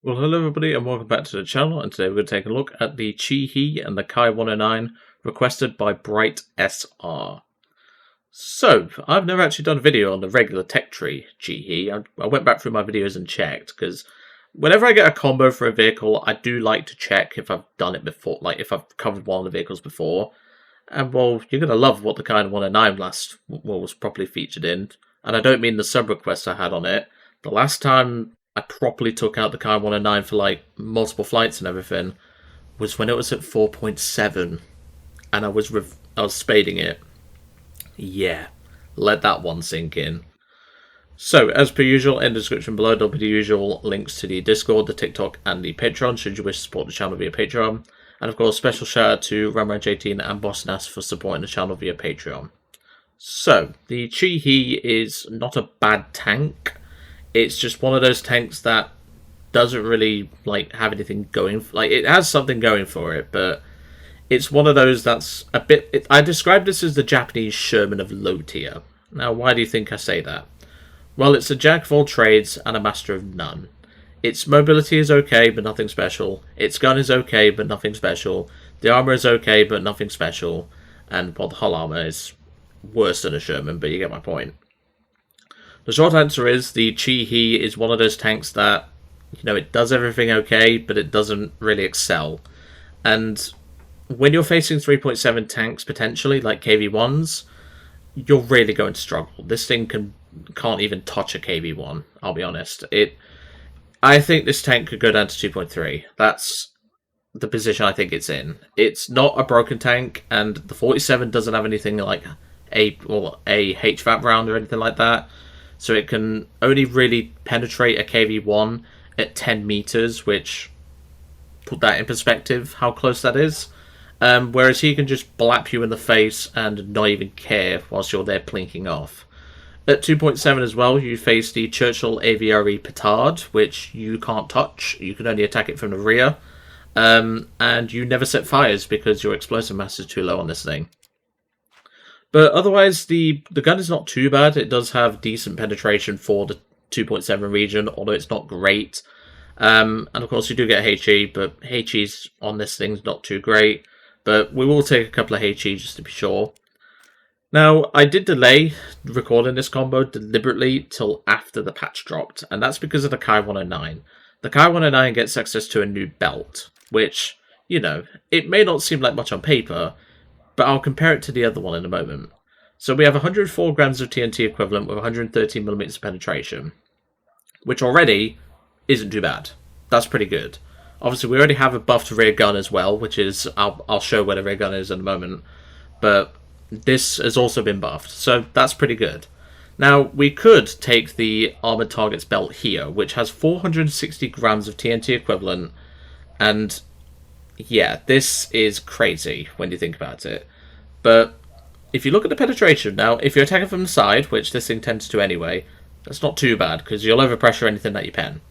Well, hello everybody and welcome back to the channel, and today we're going to take a look at the Ki-109 and the Ki-109 requested by Bright SR. So, I've never actually done a video on the regular tech tree Ki-1. I went back through my videos and checked, because whenever I get a combo for a vehicle, I do like to check if I've done it before, like if I've covered one of the vehicles before. And well, you're going to love what the Ki-109 was properly featured in. And I don't mean the sub request I had on it. The last time I properly took out the Ki-109 for like multiple flights and everything was when it was at 4.7 and I was spading it. Yeah, let that one sink in. So, as per usual, in the description below there'll be the usual links to the Discord, the TikTok and the Patreon should you wish to support the channel via Patreon. And of course, special shout out to Ramranch18 and Bossnas for supporting the channel via Patreon. So, the Chi-He is not a bad tank. It's just one of those tanks that doesn't really have anything going. It has something going for it, but it's one of those that's a bit. I describe this as the Japanese Sherman of low tier. Now, why do you think I say that? Well, it's a jack of all trades and a master of none. Its mobility is okay, but nothing special. Its gun is okay, but nothing special. The armor is okay, but nothing special. And well, the hull armor is worse than a Sherman, but you get my point. The short answer is the Chi-He is one of those tanks that, it does everything okay, but it doesn't really excel. And when you're facing 3.7 tanks, potentially, like KV-1s, you're really going to struggle. This thing can't even touch a KV-1, I'll be honest. I think this tank could go down to 2.3. That's the position I think it's in. It's not a broken tank, and the 47 doesn't have anything like a HVAP round or anything like that. So it can only really penetrate a KV-1 at 10 meters, which, put that in perspective, how close that is. Whereas he can just blap you in the face and not even care whilst you're there plinking off. At 2.7 as well, you face the Churchill Aviary Petard, which you can't touch. You can only attack it from the rear. And you never set fires because your explosive mass is too low on this thing. But otherwise, the gun is not too bad. It does have decent penetration for the 2.7 region, although it's not great. And of course, you do get HE, but HE's on this thing's not too great. But we will take a couple of HE just to be sure. Now, I did delay recording this combo deliberately till after the patch dropped, and that's because of the Ki-109. The Ki-109 gets access to a new belt, which, it may not seem like much on paper, but I'll compare it to the other one in a moment. So we have 104 grams of TNT equivalent with 113 millimeters of penetration, which already isn't too bad. That's pretty good. Obviously, we already have a buffed rear gun as well, which is, I'll show where the rear gun is in a moment, but this has also been buffed, so that's pretty good. Now, we could take the Armored Targets belt here, which has 460 grams of TNT equivalent, and yeah, this is crazy when you think about it. But if you look at the penetration now, if you're attacking from the side, which this thing tends to anyway, that's not too bad, because you'll overpressure anything that you pen.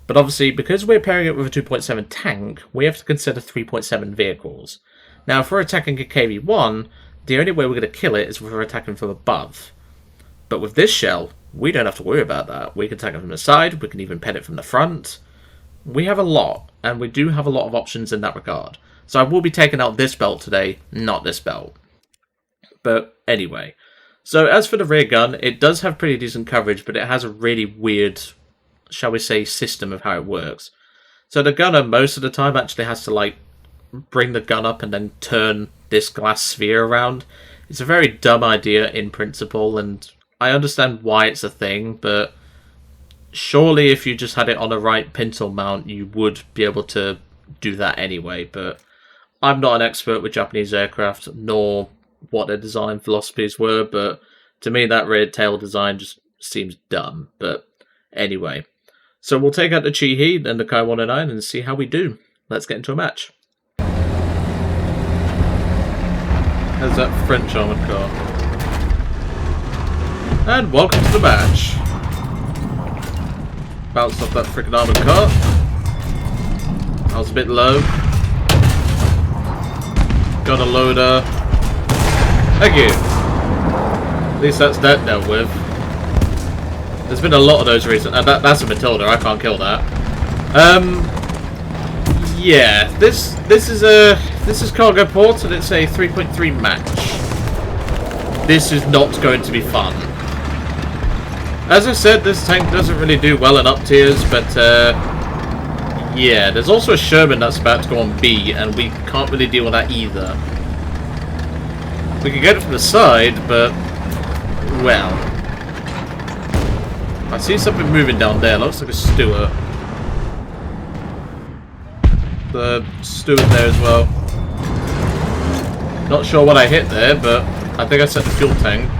But obviously, because we're pairing it with a 2.7 tank, we have to consider 3.7 vehicles. Now, if we're attacking a KV-1, the only way we're going to kill it is if we're attacking from above. But with this shell, we don't have to worry about that. We can attack it from the side, we can even pen it from the front. We have a lot, and we do have a lot of options in that regard. So I will be taking out this belt today, not this belt. But anyway, so as for the rear gun, it does have pretty decent coverage, but it has a really weird, shall we say, system of how it works. So the gunner most of the time actually has to bring the gun up and then turn this glass sphere around. It's a very dumb idea in principle, and I understand why it's a thing, but surely if you just had it on a right pintle mount, you would be able to do that anyway. But I'm not an expert with Japanese aircraft, nor what their design philosophies were, but to me that rear tail design just seems dumb. But anyway, so we'll take out the Chi-He and the Ki-109 and see how we do. Let's get into a match. There's that French armoured car. And welcome to the match. Bounced off that freaking armoured car. I was a bit low. Got a loader. Thank you. At least that's that dealt with. There's been a lot of those recently. And that's a Matilda. I can't kill that. Yeah, this is cargo port, and it's a 3.3 match. This is not going to be fun. As I said, this tank doesn't really do well in up tiers, but yeah, there's also a Sherman that's about to go on B, and we can't really deal with that either. We can get it from the side, but well, I see something moving down there. Looks like a Stuart. The Stuart there as well. Not sure what I hit there, but I think I set the fuel tank.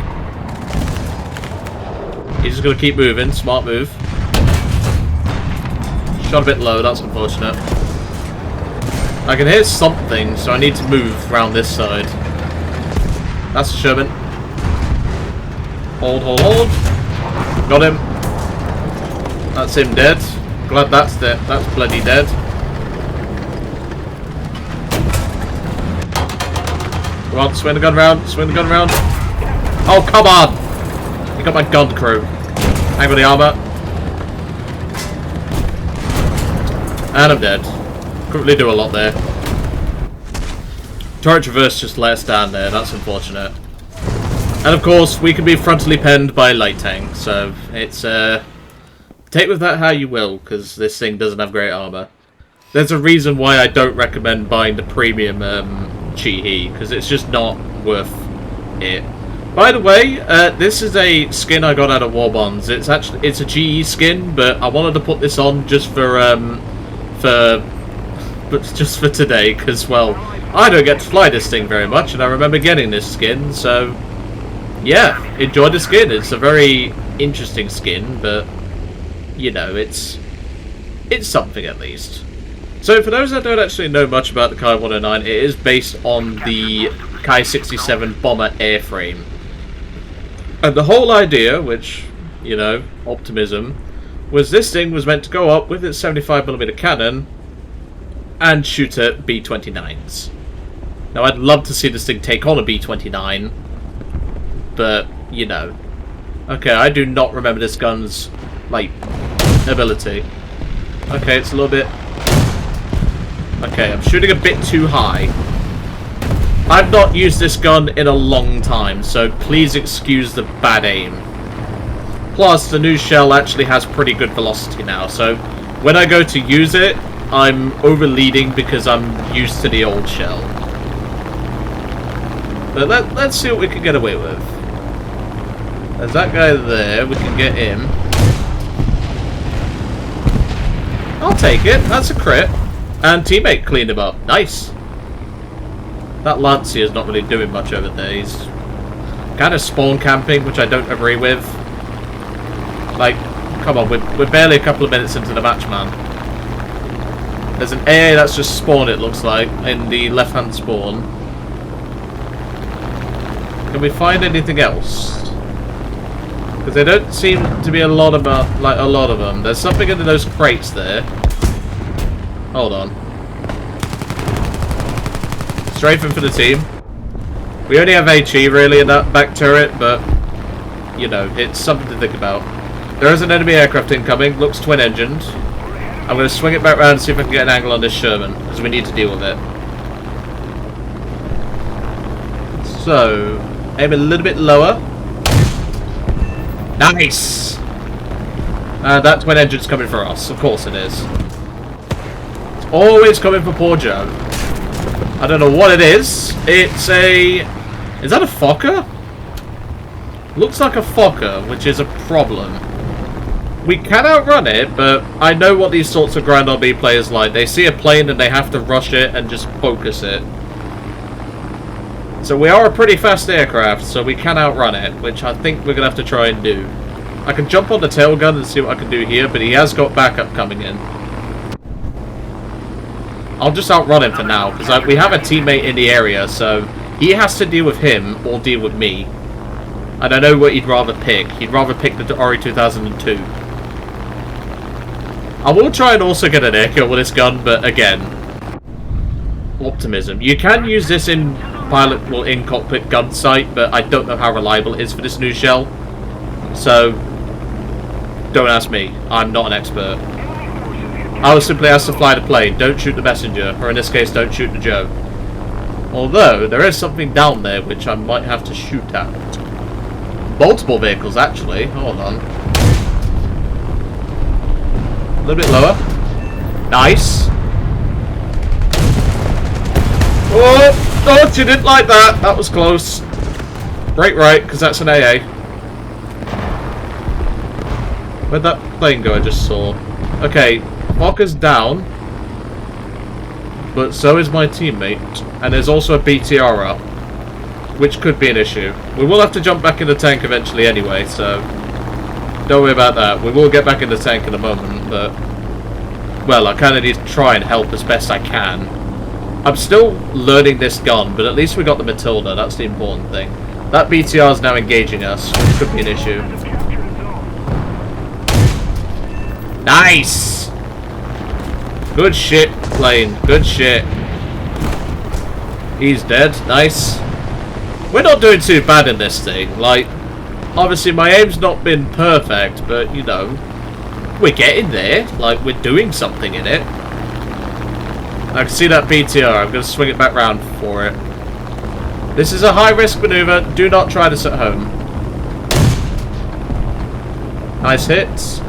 He's just going to keep moving. Smart move. Shot a bit low. That's unfortunate. I can hear something, so I need to move around this side. That's a Sherman. Hold, hold, hold. Got him. That's him dead. Glad that's dead. That's bloody dead. Come on, swing the gun round. Swing the gun round. Oh, come on! You got my gun crew. Hang on the armor. And I'm dead. Couldn't really do a lot there. Turret traverse just let us down there. That's unfortunate. And of course, we can be frontally penned by light tank. So it's take with that how you will, because this thing doesn't have great armor. There's a reason why I don't recommend buying the premium Chi-He, because it's just not worth it. By the way, this is a skin I got out of War Bonds. It's a GE skin, but I wanted to put this on just for today, because well, I don't get to fly this thing very much, and I remember getting this skin, so yeah, enjoy the skin. It's a very interesting skin, but you know, it's something at least. So for those that don't actually know much about the Ki-109, it is based on the Ki-67 bomber airframe. And the whole idea, which, you know, optimism, was this thing was meant to go up with its 75mm cannon and shoot at B-29s. Now I'd love to see this thing take on a B-29, but, you know. Okay, I do not remember this gun's, like, ability. Okay, it's a little bit... Okay, I'm shooting a bit too high. I've not used this gun in a long time, so please excuse the bad aim. Plus, the new shell actually has pretty good velocity now, so when I go to use it, I'm overleading because I'm used to the old shell. But let's see what we can get away with. There's that guy there, we can get him. I'll take it, that's a crit. And teammate cleaned him up. Nice. That Lancier's not really doing much over there. He's kind of spawn camping, which I don't agree with. Like, come on, we're barely a couple of minutes into the match, man. There's an AA that's just spawned, it looks like, in the left-hand spawn. Can we find anything else? Because there don't seem to be a lot of them. There's something in those crates there. Hold on. Strafing for the team. We only have HE really in that back turret, but you know, it's something to think about. There is an enemy aircraft incoming, looks twin-engined. I'm going to swing it back around and see if I can get an angle on this Sherman, because we need to deal with it. So, aim a little bit lower. Nice! That twin-engine's coming for us, of course it is. Always coming for poor Joe. I don't know what it is. It's a... Is that a Fokker? Looks like a Fokker, which is a problem. We can outrun it, but I know what these sorts of Grand RB players like. They see a plane and they have to rush it and just focus it. So we are a pretty fast aircraft, so we can outrun it, which I think we're going to have to try and do. I can jump on the tail gun and see what I can do here, but he has got backup coming in. I'll just outrun him for now, because we have a teammate in the area, so he has to deal with him or deal with me. And I know what he'd rather pick. He'd rather pick the Ori 2002. I will try and also get an air kill with this gun, but again, optimism. You can use this in in cockpit gun sight, but I don't know how reliable it is for this new shell. So, don't ask me. I'm not an expert. I was simply asked to fly the plane. Don't shoot the messenger. Or in this case, don't shoot the Joe. Although, there is something down there which I might have to shoot at. Multiple vehicles, actually. Hold on. A little bit lower. Nice. Oh, you didn't like that. That was close. Brake right, because that's an AA. Where'd that plane go I just saw? Okay, Walker's down. But so is my teammate. And there's also a BTR up. Which could be an issue. We will have to jump back in the tank eventually anyway, so... Don't worry about that. We will get back in the tank in a moment, but... Well, I kind of need to try and help as best I can. I'm still learning this gun, but at least we got the Matilda. That's the important thing. That BTR is now engaging us, which could be an issue. Nice! Good shit, plane. Good shit. He's dead. Nice. We're not doing too bad in this thing. Like, obviously my aim's not been perfect, but, you know, we're getting there. Like, we're doing something in it. I can see that BTR. I'm going to swing it back round for it. This is a high-risk maneuver. Do not try this at home. Nice hits.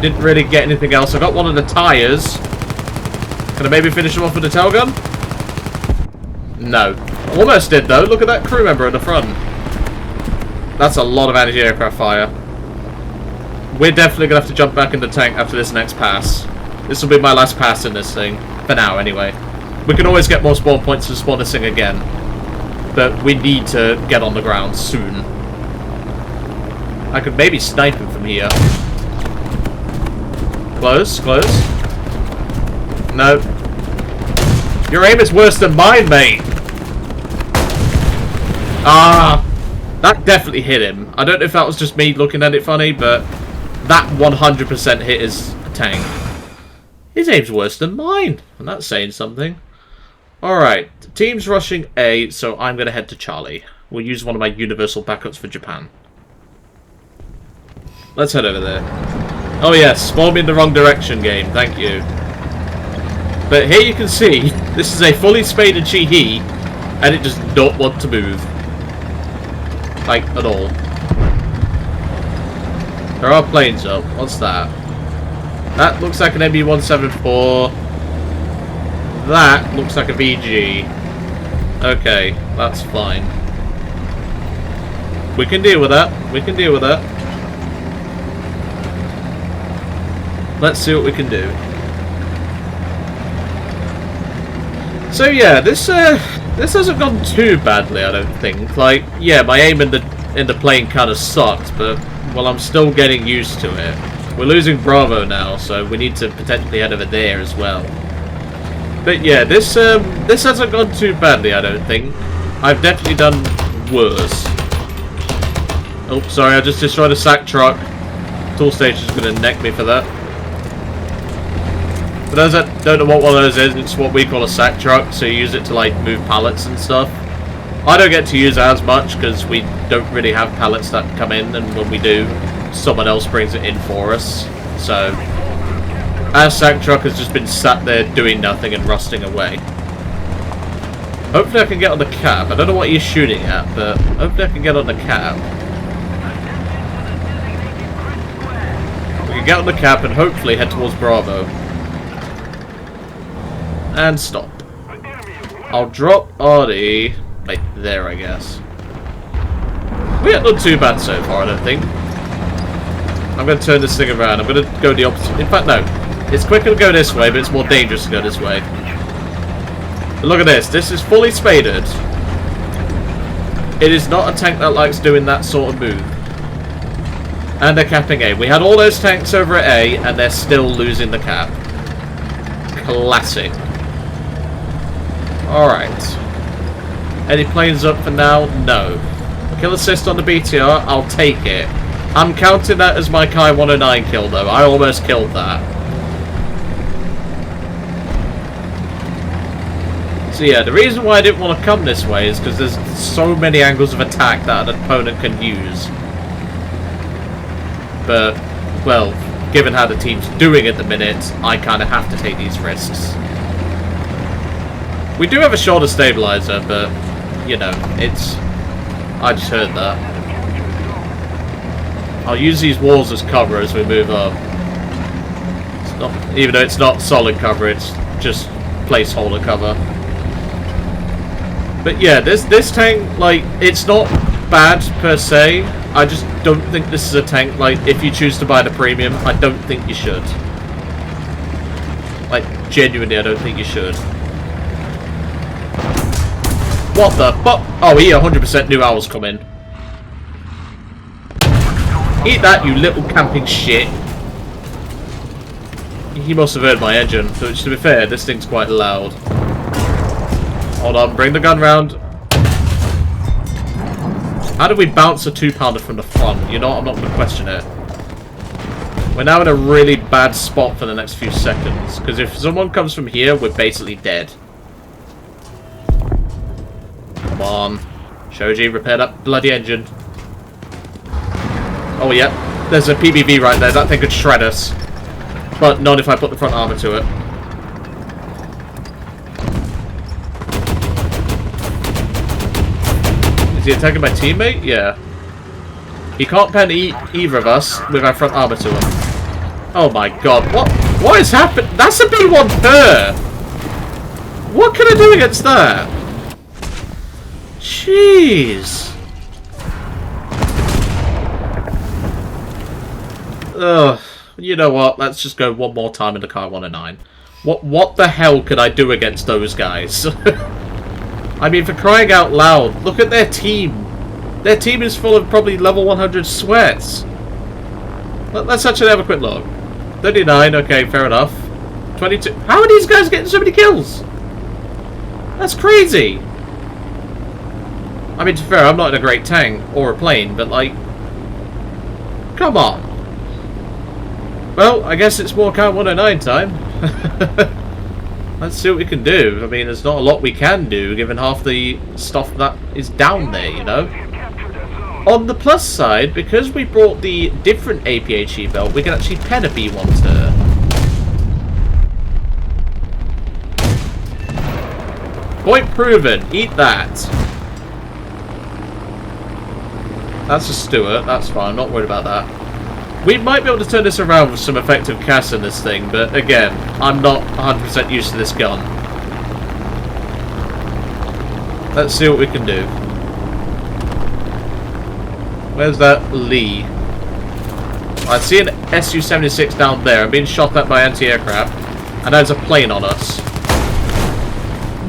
Didn't really get anything else. I got one of the tyres. Can I maybe finish him off with a tail gun? No. Almost did, though. Look at that crew member at the front. That's a lot of anti-aircraft fire. We're definitely going to have to jump back in the tank after this next pass. This will be my last pass in this thing. For now, anyway. We can always get more spawn points to spawn this thing again. But we need to get on the ground soon. I could maybe snipe him from here. Close, close. No. Your aim is worse than mine, mate. Ah, that definitely hit him. I don't know if that was just me looking at it funny, but that 100% hit his tank. His aim's worse than mine, and that's saying something. Alright, the team's rushing A, so I'm going to head to Charlie. We'll use one of my universal backups for Japan. Let's head over there. Oh yes, spawn me in the wrong direction, game. Thank you. But here you can see, this is a fully spaded Chi-He, and it does not want to move. Like, at all. There are planes up. What's that? That looks like an MB-174. That looks like a VG. Okay, that's fine. We can deal with that. We can deal with that. Let's see what we can do. So yeah, this hasn't gone too badly, I don't think. Like, yeah, my aim in the plane kind of sucked, but well, I'm still getting used to it. We're losing Bravo now, so we need to potentially head over there as well. But yeah, this hasn't gone too badly, I don't think. I've definitely done worse. Oh, sorry, I just destroyed a sack truck. Tool station's gonna neck me for that. For those that don't know what one of those is, it's what we call a sack truck, so you use it to like move pallets and stuff. I don't get to use it as much because we don't really have pallets that come in, and when we do, someone else brings it in for us. So our sack truck has just been sat there doing nothing and rusting away. Hopefully I can get on the cab. I don't know what you're shooting at, but hopefully I can get on the cab. We can get on the cab and hopefully head towards Bravo. And stop. I'll drop Artie right there, I guess. We haven't done too bad so far, I don't think. I'm going to turn this thing around. I'm going to go the opposite. In fact, no. It's quicker to go this way, but it's more dangerous to go this way. But look at this. This is fully spaded. It is not a tank that likes doing that sort of move. And they're capping A. We had all those tanks over at A, and they're still losing the cap. Classic. Alright. Any planes up for now? No. Kill assist on the BTR? I'll take it. I'm counting that as my Ki-109 kill, though. I almost killed that. So yeah, the reason why I didn't want to come this way is because there's so many angles of attack that an opponent can use. But, well, given how the team's doing at the minute, I kind of have to take these risks. We do have a shoulder stabilizer, but, you know, it's... I just heard that. I'll use these walls as cover as we move up. It's not, even though it's not solid cover, it's just placeholder cover. But yeah, this tank, like, it's not bad per se. I just don't think this is a tank, like, if you choose to buy the premium, I don't think you should. Like, genuinely, I don't think you should. What the fuck? Oh, he 100% knew I was coming. Eat that, you little camping shit. He must have heard my engine, which, to be fair, this thing's quite loud. Hold on, bring the gun round. How do we bounce a 2-pounder from the front? You know what, I'm not going to question it. We're now in a really bad spot for the next few seconds, because if someone comes from here, we're basically dead. Come on. Shoji, repair that bloody engine. Oh, yeah. There's a PBV right there. That thing could shred us. But not if I put the front armor to it. Is he attacking my teammate? Yeah. He can't pen either of us with our front armor to him. Oh my god. What is happening? That's a B1 per! What can I do against that? Jeez. Ugh. You know what? Let's just go one more time in the Ki-109. What the hell could I do against those guys? I mean, for crying out loud, look at their team. Their team is full of probably level 100 sweats. Let's actually have a quick look. 39, okay, fair enough. 22. How are these guys getting so many kills? That's crazy. I mean, to be fair, I'm not in a great tank or a plane, but like, come on. Well, I guess it's more Ki-109 time. Let's see what we can do. I mean, there's not a lot we can do, given half the stuff that is down there, you know? On the plus side, because we brought the different APHE belt, we can actually pen a B1 to. Point proven. Eat that. That's a Stuart. That's fine. I'm not worried about that. We might be able to turn this around with some effective CAS in this thing, but again, I'm not 100% used to this gun. Let's see what we can do. Where's that Lee? I see an Su-76 down there. I'm being shot at by anti-aircraft, and there's a plane on us.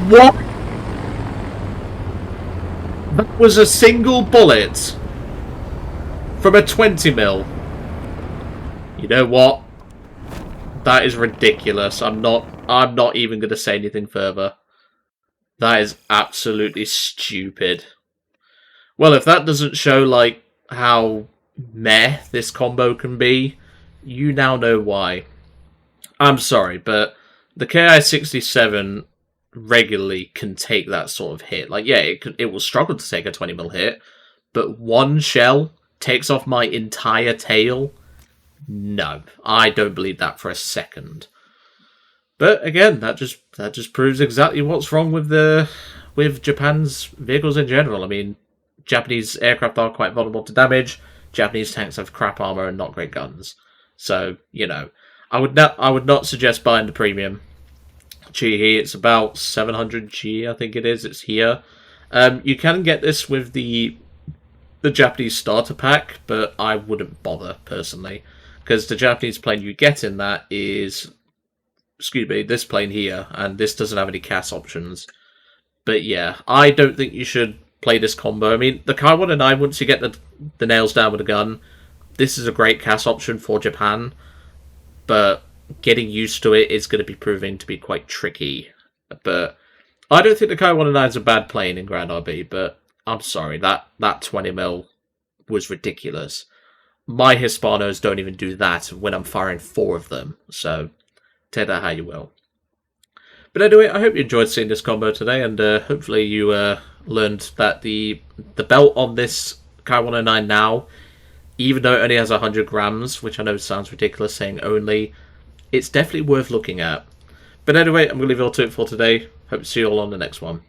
What? That was a single bullet from a 20mm. You know what? That is ridiculous. I'm not even going to say anything further. That is absolutely stupid. Well, if that doesn't show like how meh this combo can be, you now know why. I'm sorry, but the Ki-67 regularly can take that sort of hit. Like, yeah, it will struggle to take a 20mm hit, but one shell takes off my entire tail. No, I don't believe that for a second. But again, that just proves exactly what's wrong with Japan's vehicles in general. I mean, Japanese aircraft are quite vulnerable to damage. Japanese tanks have crap armor and not great guns. So, you know, I would not suggest buying the premium. Chi-He, it's about 700 G, I think it is. It's here. You can get this with the Japanese starter pack, but I wouldn't bother personally. Because the Japanese plane you get in that is, excuse me, this plane here, and this doesn't have any CAS options. But yeah, I don't think you should play this combo. I mean, the Ki-109, once you get the nails down with a gun, this is a great CAS option for Japan, but getting used to it is going to be proving to be quite tricky. But I don't think the Ki-109 is a bad plane in Grand RB, but I'm sorry, that 20mm was ridiculous. My Hispanos don't even do that when I'm firing 4 of them, so take that how you will. But anyway, I hope you enjoyed seeing this combo today, and hopefully you learned that the belt on this Ki-109 now even though it only has 100 grams, which I know sounds ridiculous saying only, it's definitely worth looking at. But anyway, I'm going to leave it all to it for today. Hope to see you all on the next one.